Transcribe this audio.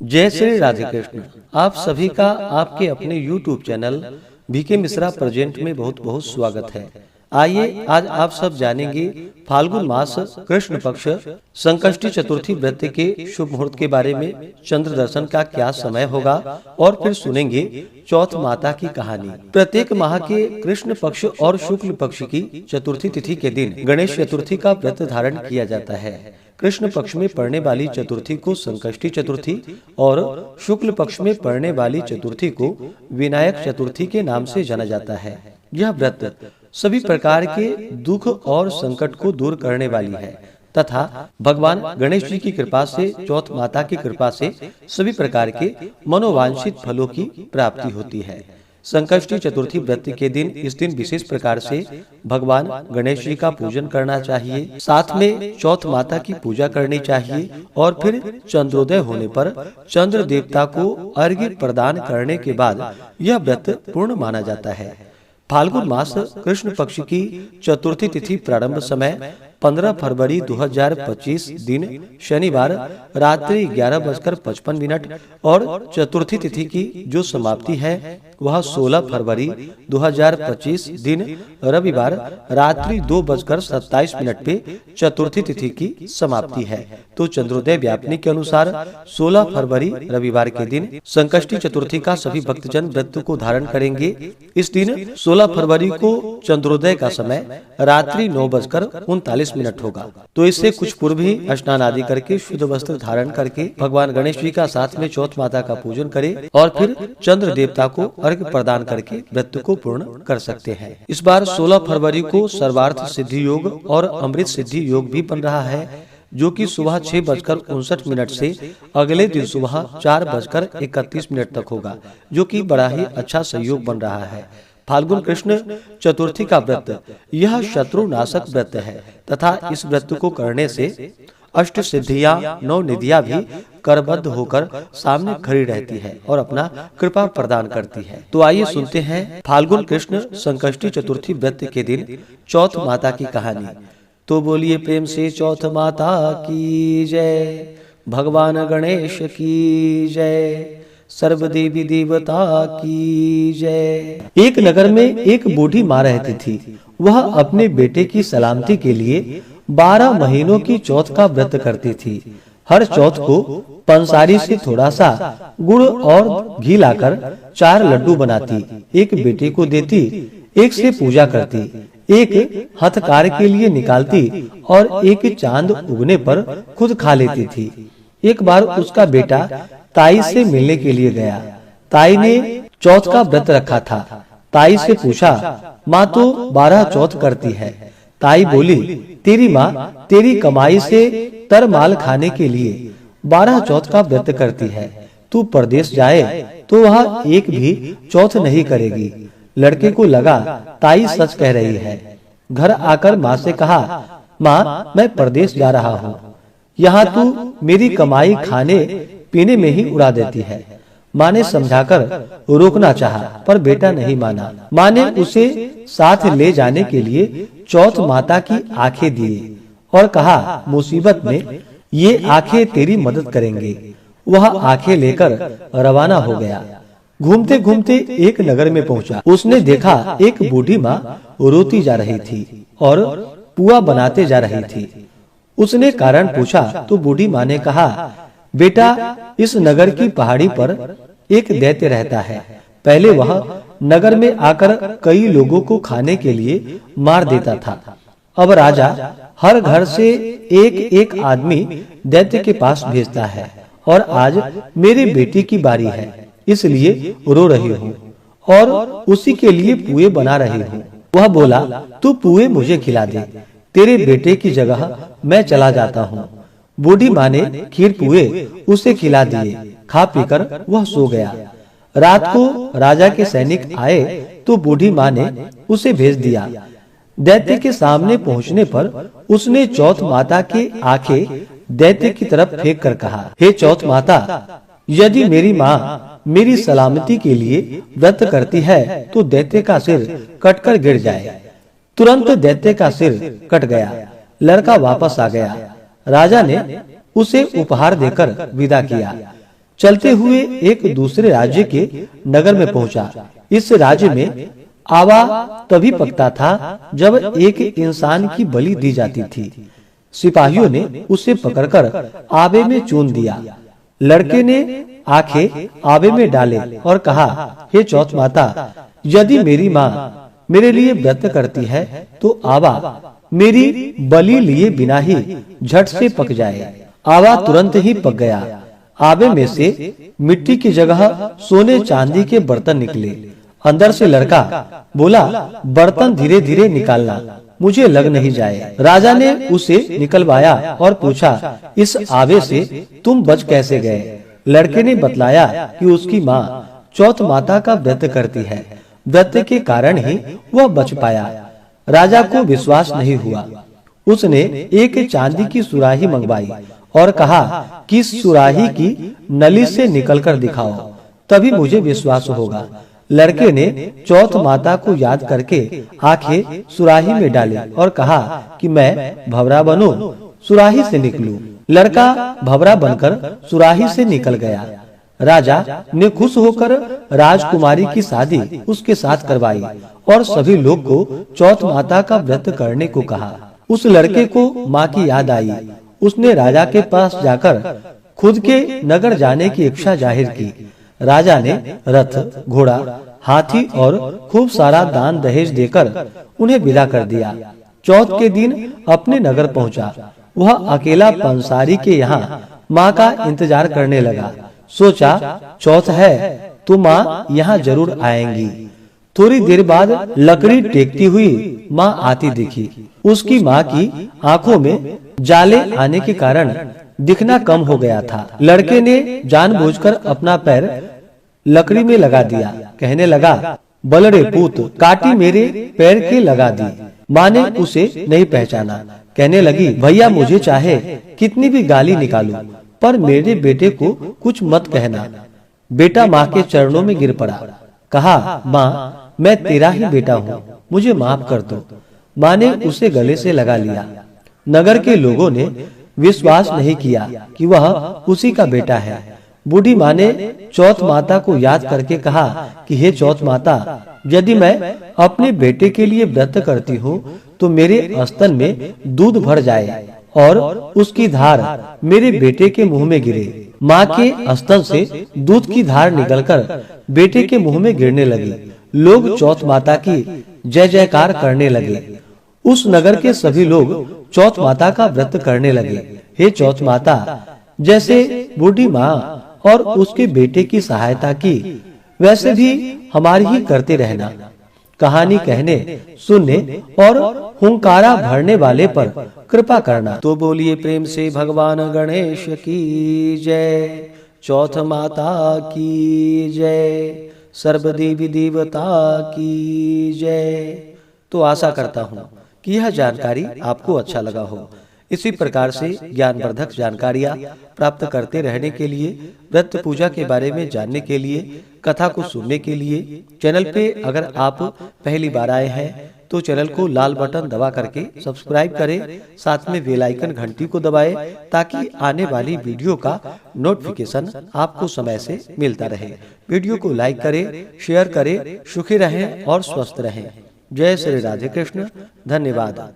जय श्री राधे कृष्ण। आप सभी का आपके अपने YouTube channel BK Mishra present में बहुत बहुत स्वागत है। आइए आज आप सब जानेंगे फाल्गुन मास कृष्ण पक्ष संकष्टी चतुर्थी व्रत के शुभ मुहूर्त के बारे में। चंद्र दर्शन का क्या समय होगा और फिर सुनेंगे चौथ माता की कहानी। प्रत्येक माह के कृष्ण पक्ष और शुक्ल पक्ष की चतुर्थी तिथि के दिन गणेश चतुर्थी का व्रत धारण किया जाता है। कृष्ण पक्ष में पड़ने वाली चतुर्थी को संकष्टी चतुर्थी और शुक्ल पक्ष में पड़ने वाली चतुर्थी को विनायक चतुर्थी के नाम से जाना जाता है। यह व्रत सभी प्रकार के दुख और संकट को दूर करने वाली है तथा भगवान गणेश जी की कृपा से, चौथ माता की कृपा से सभी प्रकार के मनोवांछित फलों की प्राप्ति होती है। संकष्टी चतुर्थी व्रत के दिन इस दिन विशेष प्रकार से भगवान गणेश जी का पूजन करना चाहिए, साथ में चौथ माता की पूजा करनी चाहिए और फिर चंद्रोदय होने पर चंद्र देवता को अर्घ्य प्रदान करने के बाद यह व्रत पूर्ण माना जाता है। फाल्गुन मास कृष्ण पक्ष की चतुर्थी तिथि प्रारंभ समय 15 फरवरी 2025 दिन शनिवार रात्रि 11:55 और चतुर्थी तिथि की जो समाप्ति है वह 16 फरवरी 2025 दिन रविवार रात्रि 2:27 पे चतुर्थी तिथि की समाप्ति है। तो चंद्रोदय व्यापनी के अनुसार 16 फरवरी रविवार के दिन संकष्टी चतुर्थी का सभी भक्तजन व्रत को धारण करेंगे। इस दिन 16 फरवरी को चंद्रोदय का समय रात्रि 9:39 होगा। तो इससे कुछ पूर्व ही स्नान आदि करके शुद्ध वस्त्र धारण करके भगवान गणेश जी का साथ में चौथ माता का पूजन करें और फिर चंद्र देवता को अर्घ्य प्रदान करके व्रत को पूर्ण कर सकते हैं। इस बार 16 फरवरी को सर्वार्थ सिद्धि योग और अमृत सिद्धि योग भी बन रहा है, जो कि सुबह 6:59 से अगले दिन सुबह 4:31 तक होगा, जो कि बड़ा ही अच्छा संयोग बन रहा है। फाल्गुन कृष्ण चतुर्थी का व्रत यह शत्रु नाशक व्रत है तथा इस व्रत को करने से अष्ट सिद्धियां, 9 निधियां भी करबद्ध होकर सामने खड़ी रहती है और अपना कृपा प्रदान करती है। तो आइए सुनते हैं फाल्गुन कृष्ण संकष्टी चतुर्थी व्रत के दिन चौथ माता की कहानी। तो बोलिए प्रेम से चौथ माता की जय, भगवान गणेश की जय, सर्व देवी देवता की जय। एक नगर में एक बूढ़ी माँ रहती थी। वह अपने बेटे की सलामती के लिए 12 महीनों की चौथ का व्रत करती थी। हर चौथ को पंसारी से थोड़ा सा गुड़ और घी लाकर 4 लड्डू बनाती, एक बेटे को देती, एक से पूजा करती, एक हथकार के लिए निकालती और एक चांद उगने पर खुद खा लेती थी। एक बार उसका बेटा ताई से मिलने के लिए गया। ताई ने चौथ का व्रत रखा था। ताई से पूछा, माँ तो 12 चौथ करती है। ताई बोली, तेरी माँ तेरी कमाई से तरमाल खाने के लिए 12 चौथ का व्रत करती है। तू परदेश जाए तो वह एक भी चौथ नहीं करेगी। लड़के को लगा ताई सच कह रही है। घर आकर माँ से कहा, माँ मैं परदेश जा रहा हूँ, यहाँ तू मेरी कमाई खाने पीने में ही उड़ा देती है। माँ ने समझाकर रोकना चाहा, पर बेटा नहीं माना। माँ ने उसे साथ ले जाने के लिए चौथ माता की आंखें दिए और कहा, मुसीबत में ये आंखें तेरी मदद करेंगे। वह आंखें लेकर रवाना हो गया। घूमते घूमते एक नगर में पहुंचा। उसने देखा एक बूढ़ी माँ रोती जा रही थी और पुआ बनाते जा रही थी। उसने कारण पूछा तो बूढ़ी माँ ने कहा, बेटा इस नगर की पहाड़ी पर एक दैत्य रहता है। पहले वह नगर में आकर कई लोगों को खाने के लिए मार देता था। अब राजा हर घर से एक एक आदमी दैत्य के पास भेजता है और आज मेरे बेटे की बारी है, इसलिए रो रही हूँ और उसी के लिए पुए बना रही हूँ। वह बोला, तू पुए मुझे खिला दे, तेरे बेटे की जगह मैं चला जाता हूँ। बूढ़ी माँ ने खीर पुए उसे खिला दिए। खा पीकर वह सो गया। रात को राजा के सैनिक आए तो बूढ़ी माँ ने उसे भेज दिया। दैत्य के सामने पहुँचने पर उसने चौथ माता की आंखें दैत्य की तरफ फेंक कर कहा, हे चौथ माता, यदि मेरी माँ मेरी सलामती के लिए व्रत करती है तो दैत्य का सिर कटकर गिर जाए। तुरंत दैत्य का सिर कट गया। लड़का वापस आ गया। राजा ने उसे उपहार देकर विदा किया। चलते हुए एक दूसरे राज्य के नगर में पहुंचा। इस राज्य में आवा तभी पकता था जब एक इंसान की बलि दी जाती थी। सिपाहियों ने उसे पकड़कर आबे में चून दिया। लड़के ने आंखें आबे में डाले और कहा, हे चौथ माता, यदि मेरी माँ मेरे लिए व्रत करती है तो आवा मेरी बलि लिए बिना ही झट से पक जाए। आवा तुरंत ही पक गया। आबे में से मिट्टी की जगह सोने चांदी के बर्तन निकले। अंदर से लड़का बोला, बर्तन धीरे धीरे निकालना, मुझे लग नहीं जाए। राजा ने उसे निकलवाया और पूछा, इस आबे से तुम बच कैसे गए? लड़के ने बतलाया कि उसकी माँ चौथ माता का व्रत करती है, व्रत के कारण ही वह बच पाया। राजा को विश्वास नहीं हुआ। उसने एक चांदी की सुराही मंगवाई और कहा कि इस सुराही की नली से निकलकर दिखाओ, तभी मुझे विश्वास होगा। लड़के ने चौथ माता को याद करके आंखें सुराही में डाली और कहा कि मैं भंवरा बनूं, सुराही से निकलूं। लड़का भंवरा बनकर सुराही से निकल गया। राजा ने खुश होकर राजकुमारी की शादी उसके साथ करवाई और सभी लोग को चौथ माता का व्रत करने को कहा। उस लड़के को माँ की याद आई। उसने राजा के पास जाकर खुद के नगर जाने की इच्छा जाहिर की। राजा ने रथ, घोड़ा, हाथी और खूब सारा दान दहेज देकर उन्हें विदा कर दिया। चौथ के दिन अपने नगर पहुंचा। वह अकेला पंसारी के यहाँ माँ का इंतजार करने लगा। सोचा, चौथ है तो माँ यहाँ जरूर आएंगी। थोड़ी देर बाद लकड़ी टेकती हुई माँ आती दिखी। उसकी माँ की आंखों में जाले आने के कारण दिखना कम हो गया था। लड़के ने जानबूझकर अपना पैर लकड़ी में लगा दिया। कहने लगा, बलरे पूत, काटी मेरे पैर के लगा दी। माँ ने उसे नहीं पहचाना। कहने लगी, भैया मुझे चाहे कितनी भी गाली निकालू, पर मेरे बेटे को कुछ मत कहना। बेटा माँ के चरणों में गिर पड़ा। कहा, माँ मैं तेरा ही बेटा हूँ, मुझे माफ कर दो। माँ ने उसे गले से लगा लिया। नगर के लोगों ने विश्वास नहीं किया कि वह उसी का बेटा है। बूढ़ी माँ ने चौथ माता को याद करके कहा कि हे चौथ माता, यदि मैं अपने बेटे के लिए व्रत करती हूँ तो मेरे स्तन में दूध भर जाए और उसकी धार मेरे बेटे के मुंह में गिरे। माँ के स्तन से दूध की धार निकलकर बेटे के मुंह में गिरने लगी। लोग चौथ माता की जय जयकार करने लगे। उस नगर के सभी लोग चौथ माता का व्रत करने लगे। हे चौथ माता, जैसे बूढ़ी माँ और उसके बेटे की सहायता की, वैसे भी हमारी ही करते रहना। कहानी कहने, सुनने और हुंकारा भरने वाले पर कृपा करना। तो बोलिए प्रेम से भगवान गणेश की जय, चौथ माता की जय, सर्वदेवी देवता की जय। तो आशा करता हूँ कि यह जानकारी आपको अच्छा लगा हो। इसी प्रकार से ज्ञानवर्धक जानकारियाँ प्राप्त करते रहने के लिए, व्रत पूजा के बारे में जानने के लिए, कथा को सुनने के लिए चैनल पे अगर आप पहली बार आए हैं तो चैनल को लाल बटन दबा करके सब्सक्राइब करें, साथ में बेल आइकन घंटी को दबाएं ताकि आने वाली वीडियो का नोटिफिकेशन आपको समय से मिलता रहे। वीडियो को लाइक करें, शेयर करें। सुखी रहें और स्वस्थ रहें। जय श्री राधे कृष्ण। धन्यवाद।